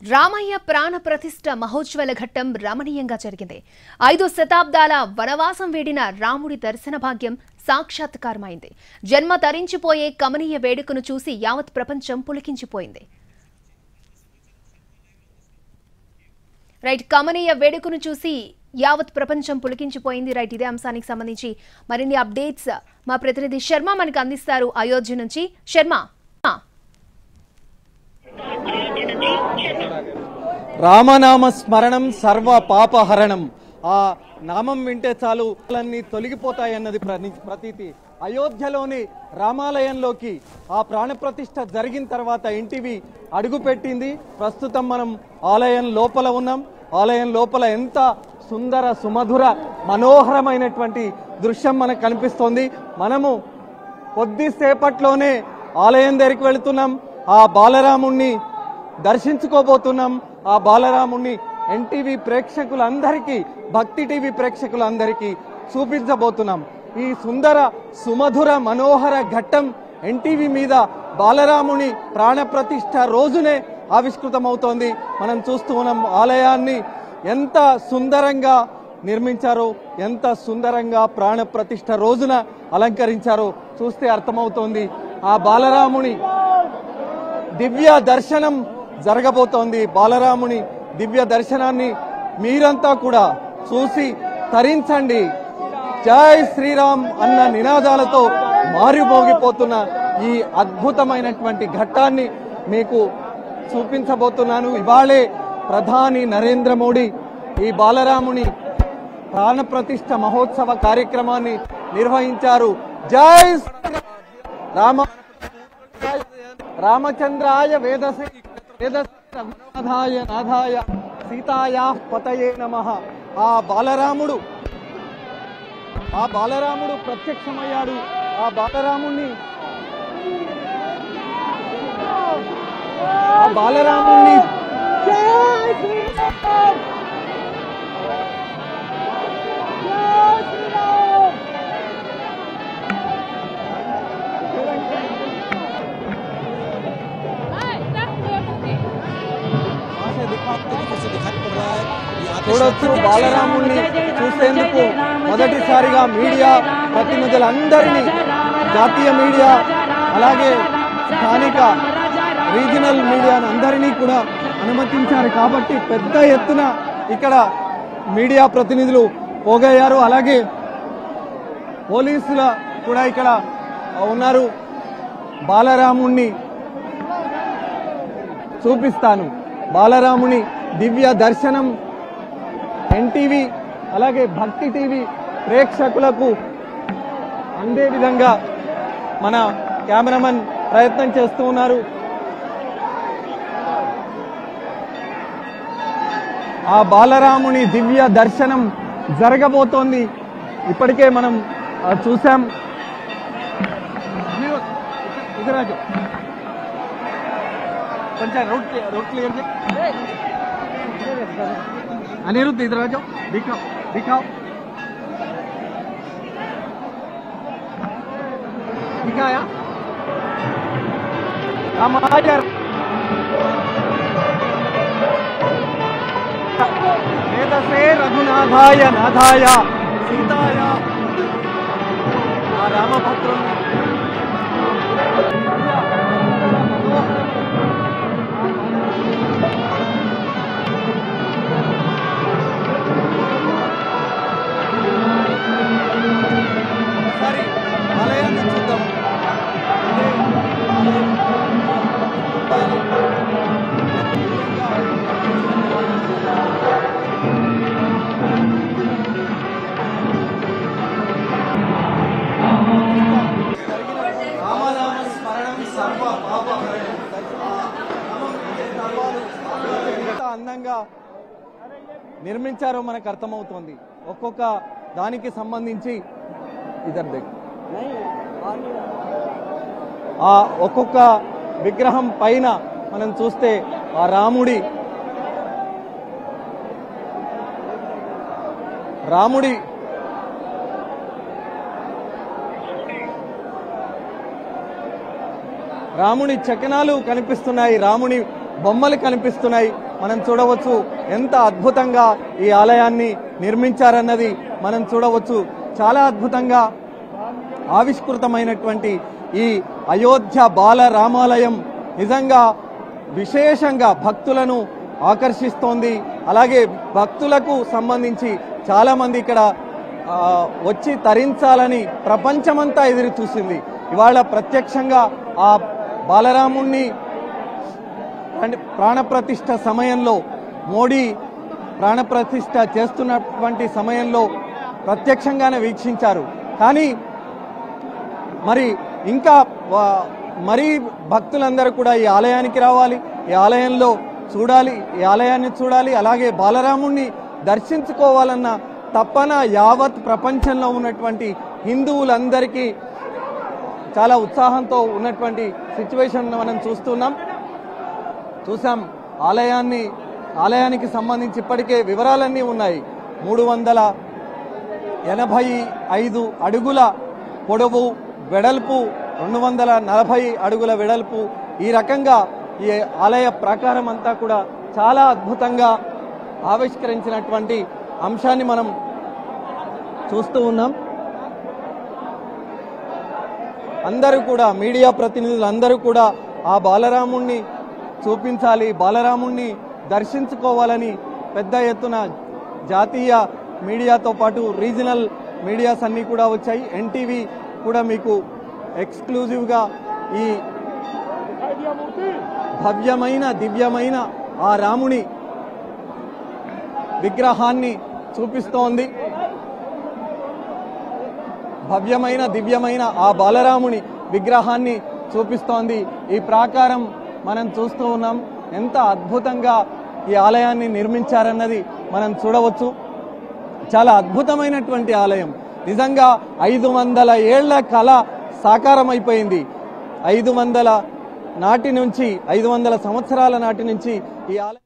రామయ్య ప్రాణ ప్రతిష్ఠ మహోత్సవాల ఘట్టం రమణీయంగా జరిగింది. 5 శతాబ్దాల వనవాసం వేడిన రాముడి దర్శన భాగ్యం సాక్షాత్కారమైంది. జన్మ తరించిపోయే కమనీయ వేడుకను చూసి యావత్ ప్రపంచం పులికించిపోయింది. కమనీయ వేడుకను చూసి యావత్ ప్రపంచం పులికించిపోయింది. ఇదే అంశానికి సంబంధించి మరిన్ని అప్డేట్స్ మా ప్రతినిధి శర్మ మనకు అందిస్తారు అయోధ్య నుంచి. శర్మ, రామనామ స్మరణం సర్వ పాపహరణం. ఆ నామం వింటే చాలు అన్నీ తొలగిపోతాయన్నది ప్రతీతి. అయోధ్యలోని రామాలయంలోకి ఆ ప్రాణప్రతిష్ఠ జరిగిన తర్వాత ఎన్టీవీ అడుగుపెట్టింది. ప్రస్తుతం మనం ఆలయం లోపల ఉన్నాం. ఆలయం లోపల ఎంత సుందర సుమధుర మనోహరమైనటువంటి దృశ్యం మనకు కనిపిస్తోంది. మనము కొద్దిసేపట్లోనే ఆలయం దగ్గరికి వెళుతున్నాం. ఆ బాలరాముణ్ణి దర్శించుకోబోతున్నాం. ఆ బాలరాముణ్ణి ఎన్టీవీ ప్రేక్షకులందరికీ, భక్తి టీవీ ప్రేక్షకులందరికీ చూపించబోతున్నాం. ఈ సుందర సుమధుర మనోహర ఘట్టం ఎన్టీవీ మీద బాలరాముని ప్రాణప్రతిష్ఠ రోజునే ఆవిష్కృతమవుతోంది. మనం చూస్తూ ఉన్నాం ఆలయాన్ని ఎంత సుందరంగా నిర్మించారో, ఎంత సుందరంగా ప్రాణప్రతిష్ఠ రోజున అలంకరించారో చూస్తే అర్థమవుతోంది. ఆ బాలరాముని దివ్య దర్శనం జరగబోతోంది. బాలరాముని దివ్య దర్శనాన్ని మీరంతా కూడా చూసి తరించండి. జై శ్రీరామ్ అన్న నినాదాలతో మారిమోగిపోతున్న ఈ అద్భుతమైనటువంటి ఘట్టాన్ని మీకు చూపించబోతున్నాను. ఇవాళే ప్రధాని నరేంద్ర మోడీ ఈ బాలరాముని ప్రాణప్రతిష్ఠ మహోత్సవ కార్యక్రమాన్ని నిర్వహించారు. జై రామచంద్రాయ వేదసే రఘునాథాయ నాథాయ సీతాయా పతయే నమః. ఆ బాలరాముడు ప్రత్యక్షమయ్యాడు. ఆ బాలరాముణ్ణి చూడొచ్చు. బాలరాముణ్ణి చూసేందుకు మొదటిసారిగా మీడియా ప్రతినిధులందరినీ, జాతీయ మీడియా అలాగే స్థానిక రీజనల్ మీడియాను అందరినీ కూడా అనుమతించారు. కాబట్టి పెద్ద ఎత్తున ఇక్కడ మీడియా ప్రతినిధులు పోగయ్యారు. అలాగే పోలీసుల కూడా ఇక్కడ ఉన్నారు. బాలరాముణ్ణి చూపిస్తాను. బాలరాముని దివ్య దర్శనం ఎన్టీవీ అలాగే భక్తి టీవీ ప్రేక్షకులకు అందే విధంగా మన కెమెరామెన్ ప్రయత్నం చేస్తూ ఉన్నారు. ఆ బాలరాముని దివ్య దర్శనం జరగబోతోంది. ఇప్పటికే మనం చూసాం. కొంచెం रूट क्लियर अनिरुद्ध इधर आ जाओ, दिखाओ दिखाया वेदसे रघुनाथाय नाथाय सीताय रामभद्र ఆలయాన్ని చూద్దాం. రామనామ స్మరణం సర్వ పాపహరణం. ఎంత అందంగా నిర్మించారో మనకు అర్థమవుతోంది. ఒక్కొక్క దానికి సంబంధించి ఆ ఒక్కొక్క విగ్రహం పైన మనం చూస్తే ఆ రాముడి చకినాలు కనిపిస్తున్నాయి. రాముని బొమ్మలు కనిపిస్తున్నాయి. మనం చూడవచ్చు ఎంత అద్భుతంగా ఈ ఆలయాన్ని నిర్మించారన్నది మనం చూడవచ్చు. చాలా అద్భుతంగా ఆవిష్కృతమైనటువంటి ఈ అయోధ్య బాల రామాలయం నిజంగా విశేషంగా భక్తులను ఆకర్షిస్తోంది. అలాగే భక్తులకు సంబంధించి చాలా మంది ఇక్కడ వచ్చి తరించాలని ప్రపంచమంతా ఎదురు చూసింది. ఇవాళ ప్రత్యక్షంగా ఆ బాలరాముణ్ణి ప్రాణప్రతిష్ఠ సమయంలో, మోడీ ప్రాణప్రతిష్ఠ చేస్తున్నటువంటి సమయంలో ప్రత్యక్షంగానే వీక్షించారు. కానీ మరి ఇంకా మరీ భక్తులందరూ కూడా ఈ ఆలయానికి రావాలి, ఈ ఆలయంలో చూడాలి, ఈ ఆలయాన్ని చూడాలి, అలాగే బాలరాముణ్ణి దర్శించుకోవాలన్న తపన యావత్ ప్రపంచంలో ఉన్నటువంటి హిందువులందరికీ చాలా ఉత్సాహంతో ఉన్నటువంటి సిచ్యువేషన్ మనం చూసాం. ఆలయానికి సంబంధించి ఇప్పటికే వివరాలన్నీ ఉన్నాయి. 385 అడుగుల పొడవు, వెడల్పు 240 అడుగుల వెడల్పు. ఈ రకంగా ఈ ఆలయ ప్రాకారం అంతా కూడా చాలా అద్భుతంగా ఆవిష్కరించినటువంటి అంశాన్ని మనం చూస్తూ ఉన్నాం. అందరూ కూడా మీడియా ప్రతినిధులు అందరూ కూడా ఆ బాలరాముణ్ణి చూపించాలి, బాలరాముణ్ణి దర్శించుకోవాలని పెద్ద ఎత్తున జాతీయ మీడియాతో పాటు రీజనల్ మీడియాస్ అన్నీ కూడా వచ్చాయి. ఎన్టీవీ కూడా మీకు ఎక్స్క్లూజివ్గా ఈ భవ్యమైన దివ్యమైన ఆ రాముని విగ్రహాన్ని చూపిస్తోంది. భవ్యమైన దివ్యమైన ఆ బాలరాముని విగ్రహాన్ని చూపిస్తోంది. ఈ ప్రాకారం మనం చూస్తూ ఉన్నాం. ఎంత అద్భుతంగా ఈ ఆలయాన్ని నిర్మించారన్నది మనం చూడవచ్చు. చాలా అద్భుతమైనటువంటి ఆలయం. నిజంగా 500 ఏళ్ల కళ సాకారం అయిపోయింది. 500 సంవత్సరాల నాటి నుంచి ఈ ఆలయం